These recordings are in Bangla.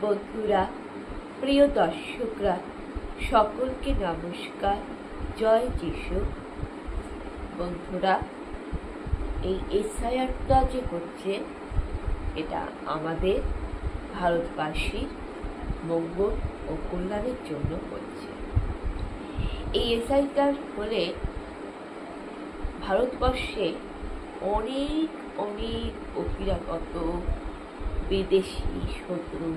বন্ধুরা, প্রিয় দর্শকরা, সকলকে নমস্কার। জয় যিশু। বন্ধুরা, এই এসআইআরটা যে হচ্ছে, এটা আমাদের ভারতবাসীর মঙ্গল ও কল্যাণের জন্য হচ্ছে। এই এসআইআর হলে ভারতবর্ষে অনেক অনেক বহিরাগত বিদেশি শত্রু,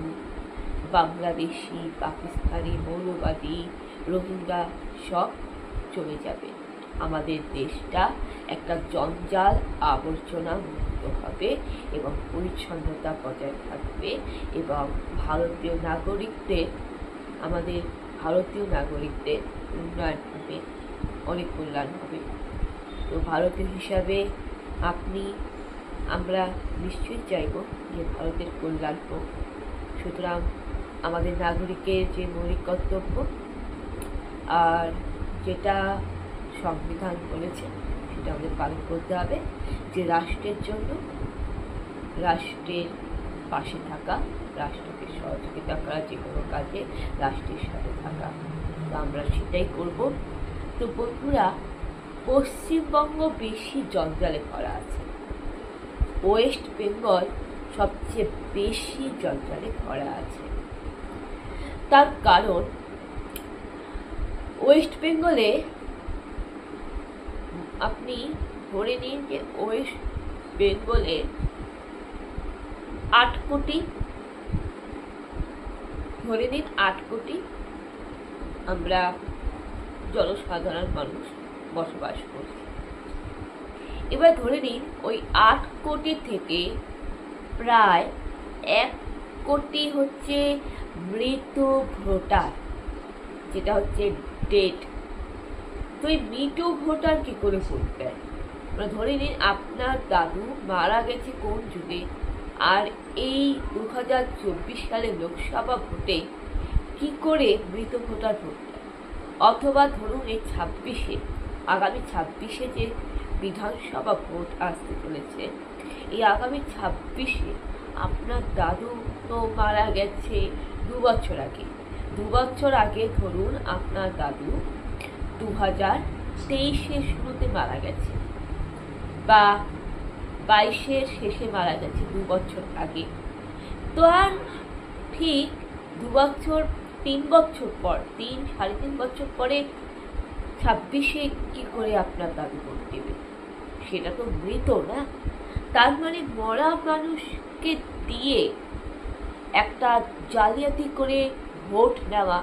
বাংলাদেশি, পাকিস্তানি, মৌলবাদী, রোহিঙ্গা সব চলে যাবে। আমাদের দেশটা একটা জঞ্জাল আবর্জনা মুক্ত হবে এবং পরিচ্ছন্নতা বজায় থাকবে এবং আমাদের ভারতীয় নাগরিকদের উন্নয়ন হবে, অনেক কল্যাণ হবে। তো ভারতীয় হিসাবে আমরা নিশ্চয়ই চাইব যে ভারতের কল্যাণ হোক। সুতরাং আমাদের নাগরিকের যে মৌলিক কর্তব্য আর যেটা সংবিধান বলেছে সেটা আমাদের পালন করতে হবে, যে রাষ্ট্রের জন্য রাষ্ট্রের পাশে থাকা, রাষ্ট্রকে সহযোগিতা করা, যে কোনো কাজে রাষ্ট্রের সাথে থাকা। তো আমরা সেটাই করব। তো বন্ধুরা, পশ্চিমবঙ্গ বেশি জঞ্জালে ভরা আছে, ওয়েস্ট বেঙ্গল সবচেয়ে বেশি জঞ্জালে ভরা আছে। তার কারণ, ওয়েস্ট বেঙ্গলে আপনি ধরে নিন যে ওয়েস্ট বেঙ্গলে 8 কোটি, ধরে নিন 8 কোটি আমরা জনসাধারণ মানুষ বসবাস করছি। এবার ধরে নিন ওই 8 কোটি থেকে প্রায় 1 কোটি হচ্ছে মৃত ভোটার, যেটা হচ্ছে ডেড। তো এই মৃত ভোটার কি করে ভোট দেয়? ধরে নিন আপনার দাদু মারা গেছে কোন যুগে, আর এই 2024 সালে লোকসভা ভোটে কি করে মৃত ভোটার ভোট দেয়? অথবা ধরুন এই আগামী 26-এ যে বিধানসভা ভোট আসতে চলেছে, এই আগামী 26-এ আপনার দাদু তো মারা গেছে 2 বছর আগে। 2 বছর আগে ধরুন আপনার দাদু 2023-এর শুরুতে মারা গেছে বা 22-এর শেষে মারা গেছে 2 বছর আগে। তো আর ঠিক 2 বছর 3 বছর পর, 3-3.5 বছর পরে 26-এ কি করে আপনার দাদু ভোট দেবে? সেটা তো মৃত না। তার মানে মরা মানুষকে দিয়ে একটা জালিয়াতি করে ভোট নেওয়া,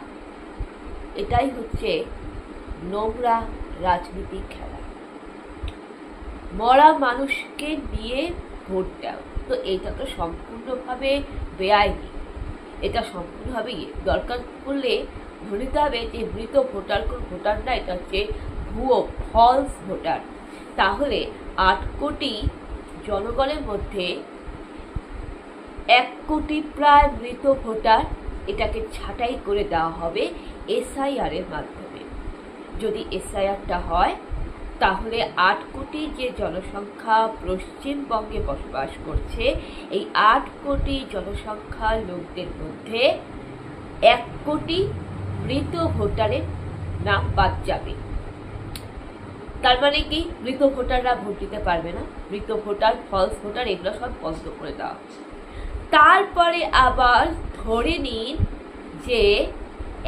এটাই হচ্ছে নোংরা রাজনীতি খেলা। মরা মানুষকে নিয়ে ভোট দেওয়া, তো এটা তো সম্পূর্ণভাবে বেআইনি। এটা সম্পূর্ণভাবে দরকার পড়লে ধরে নিতে হবে যে মৃত ভোটার কোন ভোটার না, এটা হচ্ছে ভুয়ো, ফলস ভোটার। তাহলে 8 কোটি জনগণের মধ্যে 1 কোটি প্রায় মৃত ভোটার, এটাকে ছাঁটাই করে দেওয়া হবে এসআইআর এর মাধ্যমে। যদি এসআইআরটা হয় তাহলে 8 কোটি যে জনসংখ্যা পশ্চিমবঙ্গে বসবাস করছে, এই 8 কোটি জনসংখ্যার লোকদের মধ্যে 1 কোটি মৃত ভোটারের নাম বাদ যাবে। তার মানে কি, মৃত ভোটাররা ভোট দিতে পারবে না, মৃত ভোটার, ফলস ভোটার, এগুলো সব বন্ধ করে দেওয়া। তারপরে আবার ধরে নিন যে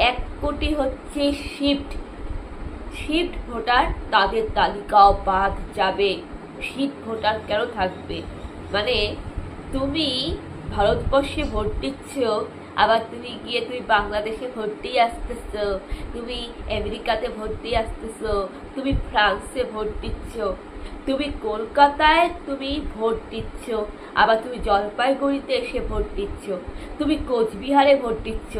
1 কোটি হচ্ছে শিফট ভোটার, তাদের তালিকাও বাদ যাবে। শিফট ভোটার কেন থাকবে? মানে তুমি ভারতবর্ষে ভোট দিচ্ছ, আবার তুমি বাংলাদেশে ভোট দিয়ে আসতেছ, তুমি আমেরিকাতে ভোট দিয়ে আসতেছ, তুমি ফ্রান্সে ভোট দিচ্ছ, তুমি কলকাতায় তুমি ভোট দিচ্ছ, আবার তুমি জলপাইগুড়িতে এসে ভোট দিচ্ছ, তুমি কোচবিহারে ভোট দিচ্ছ।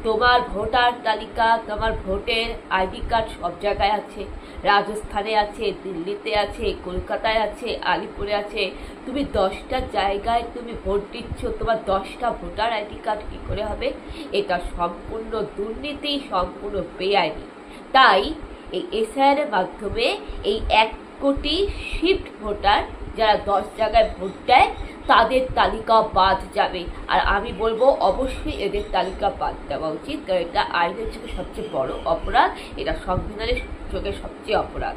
তোমার ভোটার তালিকা, তোমার ভোটের আইডি কার্ড সব জায়গায় আছে, রাজস্থানে আছে, দিল্লিতে আছে, কলকাতায় আছে, আলিপুরে আছে। তুমি 10টা জায়গায় তুমি ভোট দিচ্ছ, তোমার 10টা ভোটার আইডি কার্ড কি করে হবে? এটা সম্পূর্ণ দুর্নীতি, সম্পূর্ণ বেআইনি। তাই এই এসআইআর এর মাধ্যমে এই 1 কোটি শিফট ভোটার, যারা 10 জায়গায় ভোট দেয়, তাদের তালিকা বাদ যাবে। আর আমি বলবো অবশ্যই এদের তালিকা বাদ দেওয়া উচিত, কারণ এটা আইনের চোখে সবচেয়ে বড় অপরাধ, এটা সংবিধানের চোখে সবচেয়ে অপরাধ।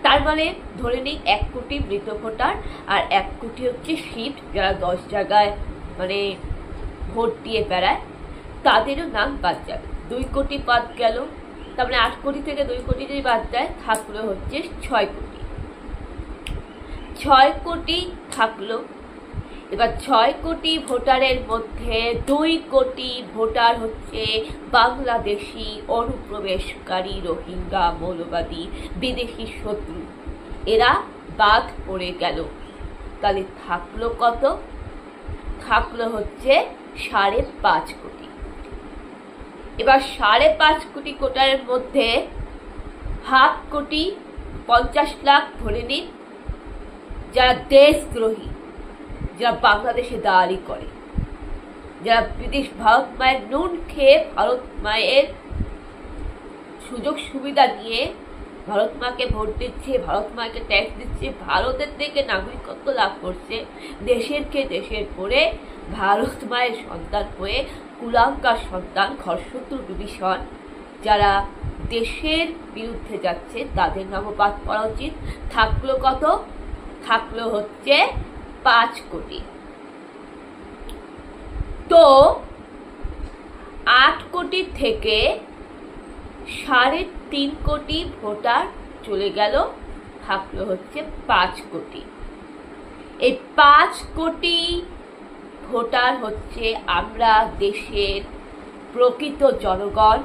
তার মানে ধরে নিই 1 কোটি মৃত ভোটার আর 1 কোটি হচ্ছে শিফট, যারা 10 জায়গায় মানে ভোট দিয়ে বেড়ায়, তাদেরও নাম বাদ যাবে। 2 কোটি বাদ গেল, তার মানে 8 কোটি থেকে 2 কোটি যদি বাদ দেয় থাকলো হচ্ছে 6 কোটি। 6 কোটি থাকলো। এবার 6 কোটি ভোটারের মধ্যে 2 কোটি ভোটার হচ্ছে বাংলাদেশি অনুপ্রবেশকারী, রোহিঙ্গা, মৌলবাদী, বিদেশি শত্রু, এরা বাদ পড়ে গেল। তাহলে থাকলো কত? থাকলো হচ্ছে 5.5 কোটি। এবার 5.5 কোটি ভোটারের মধ্যে 1/2 কোটি 50 লাখ ধরে নিন যারা দেশদ্রোহী, যারা বাংলাদেশে দালালি করে, যারা ভারত মায়ের নুন খেয়ে ভারত মায়ের সুযোগ সুবিধা নিয়ে ভারত মাকে ভোট দিচ্ছে, ভারত মাকে ট্যাক্স দিচ্ছে, ভারতের থেকে নাগরিকত্ব লাভ করছে, দেশের খেয়ে দেশের পরে ভারত মায়ের সন্তান হয়ে কুলাঙ্গার সন্তান, ঘরশত্রু বিভীষণ, যারা দেশের বিরুদ্ধে যাচ্ছে, তাদের নামও বাদ পড়া উচিত। থাকলো কত? থাকলো হচ্ছে 5 কোটি। তো 8 কোটি থেকে 3.5 কোটি ভোটার চলে গেল, থাকলো হচ্ছে 5 কোটি। এই 5 কোটি ভোটার হচ্ছে আমরা দেশের প্রকৃত জনগণ,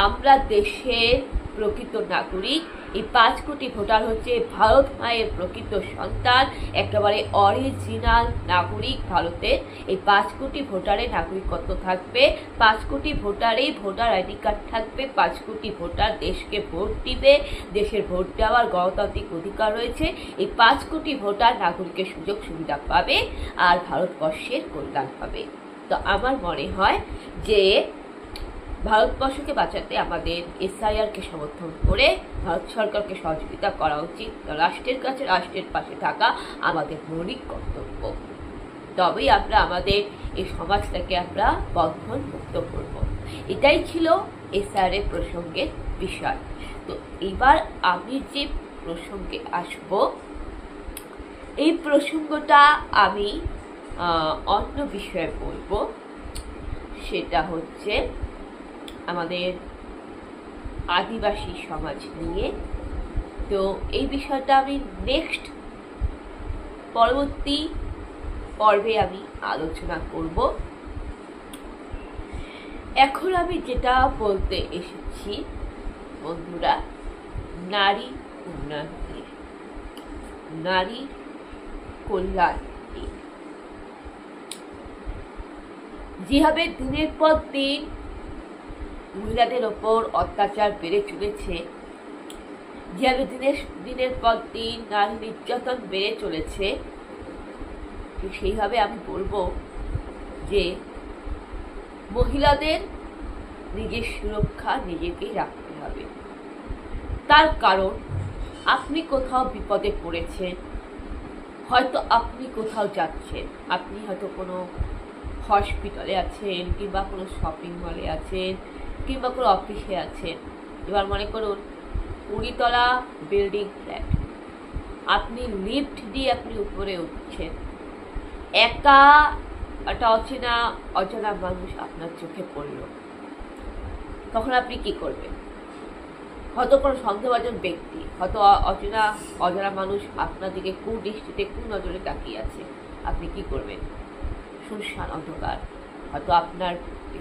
আমরা দেশের প্রকৃত নাগরিক। এই 5 কোটি ভোটার হচ্ছে ভারত মায়ের প্রকৃত সন্তান, একেবারে অরিজিনাল নাগরিক ভারতের। এই 5 কোটি ভোটারের নাগরিকত্ব থাকবে, 5 কোটি ভোটারেই ভোটার আইডি কার্ড থাকবে, 5 কোটি ভোটার দেশকে ভোট দিবে, দেশের ভোট দেওয়ার গণতান্ত্রিক অধিকার রয়েছে। এই 5 কোটি ভোটার নাগরিকের সুযোগ সুবিধা পাবে আর ভারতবর্ষের কল্যাণ পাবে। তো আমার মনে হয় যে ভারতবর্ষকে বাঁচাতে আমাদের SIR-কে সমর্থন করে ভারত সরকারকে সহযোগিতা করা উচিত। রাষ্ট্রের কাছে রাষ্ট্রের পাশে থাকা আমাদের মৌলিক কর্তব্য। তবেই আমরা আমাদের এই সমাজটাকে আমরা বন্ধন মুক্ত করব। এটাই ছিল SIR-এর প্রসঙ্গের বিষয়। তো এবার আমি যে প্রসঙ্গে আসব, এই প্রসঙ্গটা আমি অন্য বিষয়ে বলবো, সেটা হচ্ছে আমাদের আদিবাসী সমাজ নিয়ে। তো এই বিষয়টা আমি পরবর্তী পর্বে আমি আলোচনা করব। এখন আমি যেটা বলতে এসেছি বন্ধুরা, নারী উন্নয়ন নিয়ে, নারী কল্যাণ নিয়ে। যেভাবে দিনের পর দিন মহিলাদের ওপর অত্যাচার বেড়ে চলেছে, যেভাবে দিনের পর দিন নারী নির্যাতন বেড়ে চলেছে, সেইভাবে আমি বলবো যে মহিলাদের নিজের সুরক্ষা নিজেকেই রাখতে হবে। তার কারণ আপনি কোথাও বিপদে পড়েছেন, হয়তো আপনি কোথাও যাচ্ছেন, আপনি হয়তো কোনো হসপিটালে আছেন, কিংবা কোনো শপিং মলে আছেন, কিংবা কোনো অফিসে আছেন। এবার মনে করুন 20 তলা বিল্ডিং ফ্ল্যাট, আপনি লিফট দিয়ে আপনি উপরে উঠছেন, একা একটা অজানা মানুষ আপনার চোখে পড়ল, তখন আপনি কি করবেন? হয়তো কোনো সন্দেহভাজন ব্যক্তি, হয়তো অজানা মানুষ আপনার দিকে কুদৃষ্টিতে নজরে তাকিয়ে আছে, আপনি কি করবেন? শুনশান অন্ধকার, হয়তো আপনার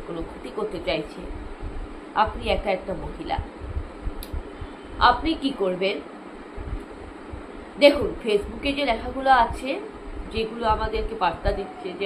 কোনো ক্ষতি করতে চাইছে, আপনি একা একটা মহিলা, আপনি কি করবেন? দেখুন, ফেসবুকে যে লেখাগুলো আছে, যেগুলো আমাদেরকে বার্তা দিচ্ছে যে